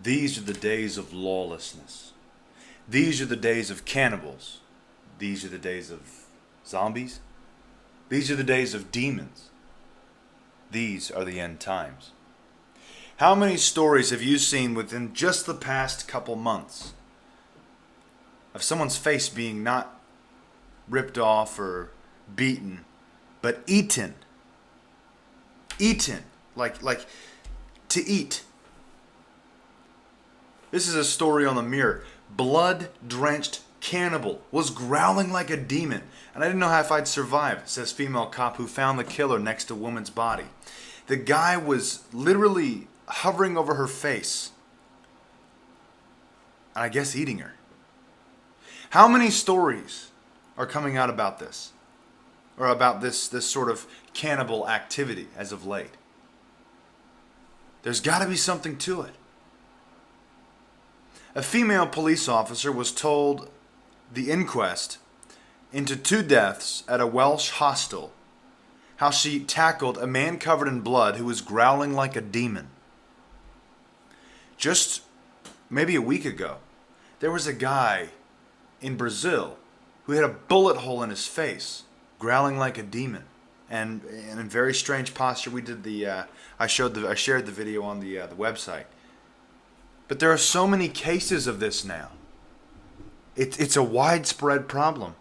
These are the days of lawlessness. These are the days of cannibals. These are the days of zombies. These are the days of demons. These are the end times. How many stories have you seen within just the past couple months of someone's face being not ripped off or beaten, but eaten? Eaten. Like to eat. This is a story on the Mirror. Blood-drenched cannibal was growling like a demon, and I didn't know if I'd survive, says female cop who found the killer next to woman's body. The guy was literally hovering over her face, and I guess eating her. How many stories are coming out about this? Or about this sort of cannibal activity as of late? There's got to be something to it. A female police officer was told the inquest into 2 deaths at a Welsh hostel how she tackled a man covered in blood who was growling like a demon. Just maybe a week ago, there was a guy in Brazil who had a bullet hole in his face, growling like a demon, and in a very strange posture. We did I shared the video on the website. But there are so many cases of this now. It's a widespread problem.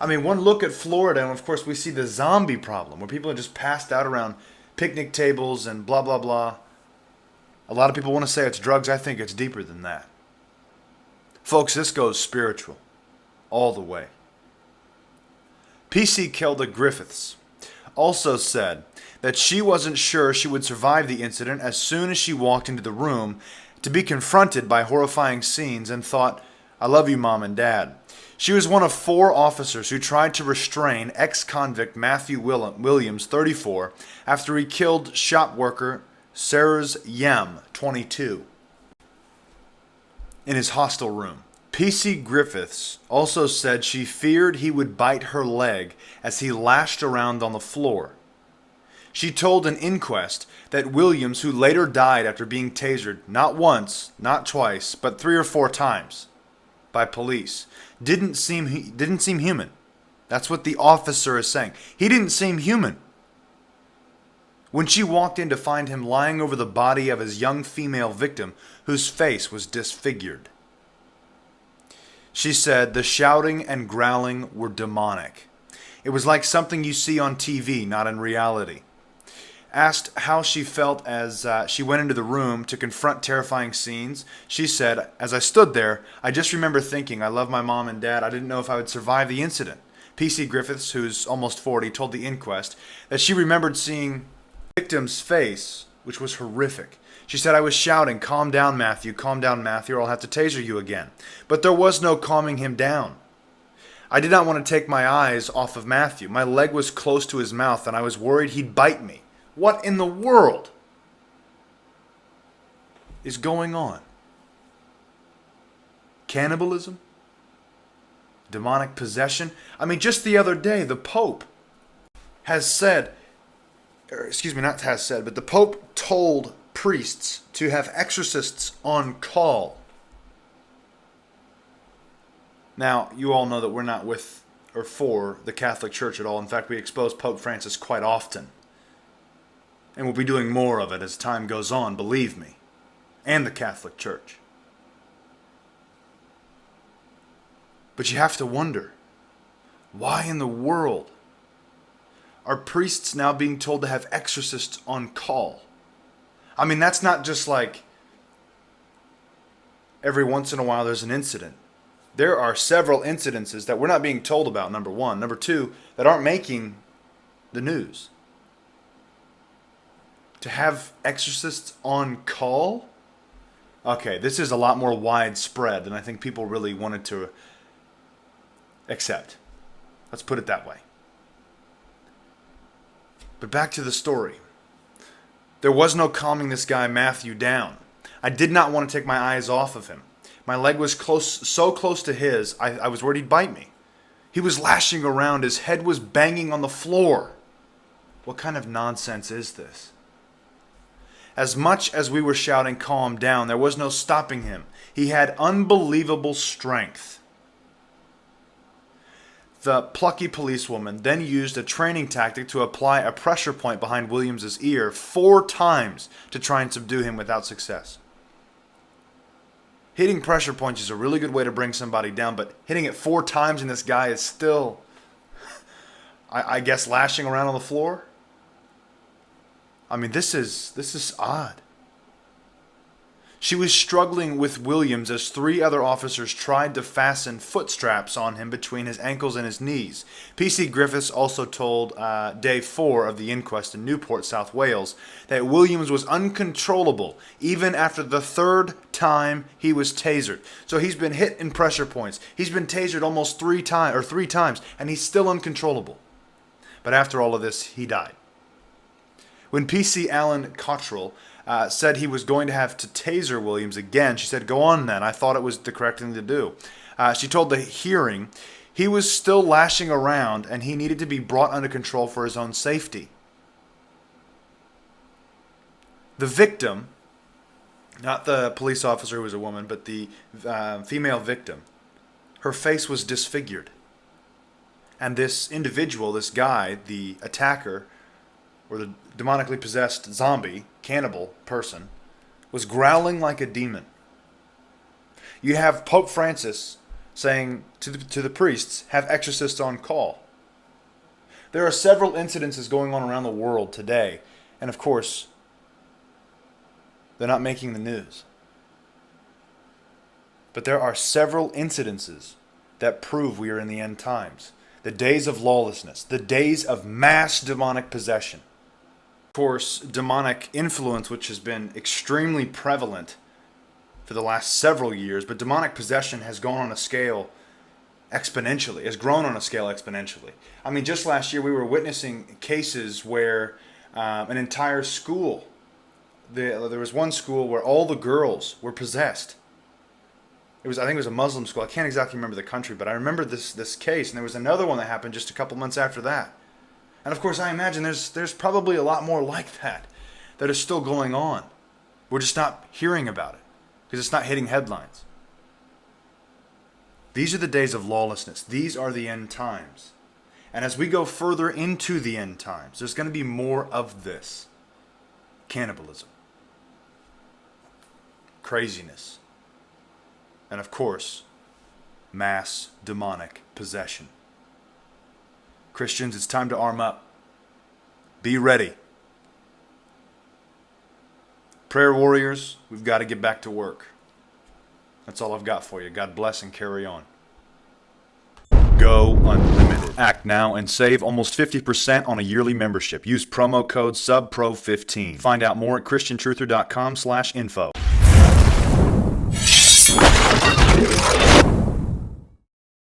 I mean, one look at Florida, and of course we see the zombie problem, where people are just passed out around picnic tables and blah, blah, blah. A lot of people want to say it's drugs. I think it's deeper than that. Folks, this goes spiritual all the way. PC Kelda Griffiths also said that she wasn't sure she would survive the incident as soon as she walked into the room to be confronted by horrifying scenes and thought, "I love you, Mom and Dad." She was one of 4 officers who tried to restrain ex-convict Matthew Williams, 34, after he killed shop worker Serge Yem, 22, in his hostel room. PC Griffiths also said she feared he would bite her leg as he lashed around on the floor. She told an inquest that Williams, who later died after being tasered not once, not twice, but 3 or 4 times by police, didn't seem human. That's what the officer is saying. He didn't seem human. When she walked in to find him lying over the body of his young female victim, whose face was disfigured. She said the shouting and growling were demonic. It was like something you see on TV, not in reality. Asked how she felt as she went into the room to confront terrifying scenes, she said, "As I stood there, I just remember thinking, I love my mom and dad. I didn't know if I would survive the incident." PC Griffiths, who's almost 40, told the inquest that she remembered seeing the victim's face, which was horrific. She said, "I was shouting, 'Calm down, Matthew, or I'll have to taser you again.' But there was no calming him down. I did not want to take my eyes off of Matthew. My leg was close to his mouth, and I was worried he'd bite me." What in the world is going on? Cannibalism? Demonic possession? I mean, just the other day, the Pope has said, but the Pope told priests to have exorcists on call. Now, you all know that we're not with or for the Catholic Church at all. In fact, we expose Pope Francis quite often. And we'll be doing more of it as time goes on, believe me, and the Catholic Church. But you have to wonder, why in the world are priests now being told to have exorcists on call? I mean, that's not just like every once in a while there's an incident. There are several incidences that we're not being told about, number one. Number two, that aren't making the news. To have exorcists on call? Okay, this is a lot more widespread than I think people really wanted to accept. Let's put it that way. But back to the story. There was no calming this guy Matthew down. I did not want to take my eyes off of him. My leg was so close to his, I was worried he'd bite me. He was lashing around. His head was banging on the floor. What kind of nonsense is this? As much as we were shouting, "Calm down," there was no stopping him. He had unbelievable strength. The plucky policewoman then used a training tactic to apply a pressure point behind Williams's ear 4 times to try and subdue him without success. Hitting pressure points is a really good way to bring somebody down, but hitting it 4 times and this guy is still, I guess, lashing around on the floor? I mean, this is odd. She was struggling with Williams as 3 other officers tried to fasten foot straps on him between his ankles and his knees. P.C. Griffiths also told day 4 of the inquest in Newport, South Wales, that Williams was uncontrollable even after the 3rd time he was tasered. So he's been hit in pressure points. He's been tasered almost 3 times, and he's still uncontrollable. But after all of this, he died. When P.C. Alan Cottrell said he was going to have to taser Williams again, she said, "Go on then. I thought it was the correct thing to do." She told the hearing he was still lashing around and he needed to be brought under control for his own safety. The victim, not the police officer who was a woman, but the female victim, her face was disfigured. And this individual, this guy, the attacker, or the demonically possessed zombie, cannibal person, was growling like a demon. You have Pope Francis saying to the priests, "Have exorcists on call." There are several incidences going on around the world today, and of course, they're not making the news. But there are several incidences that prove we are in the end times. The days of lawlessness, the days of mass demonic possession. Of course, demonic influence, which has been extremely prevalent for the last several years, but demonic possession has gone on a scale exponentially, has grown on a scale exponentially. I mean, just last year we were witnessing cases where an entire school, there was one school where all the girls were possessed. I think it was a Muslim school. I can't exactly remember the country, but I remember this case, and there was another one that happened just a couple months after that. And of course, I imagine there's probably a lot more like that are still going on. We're just not hearing about it because it's not hitting headlines. These are the days of lawlessness. These are the end times. And as we go further into the end times, there's going to be more of this. Cannibalism. Craziness. And of course, mass demonic possession. Christians, it's time to arm up. Be ready. Prayer warriors, we've got to get back to work. That's all I've got for you. God bless and carry on. Go Unlimited. Act now and save almost 50% on a yearly membership. Use promo code SUBPRO15. Find out more at christiantruther.com/info.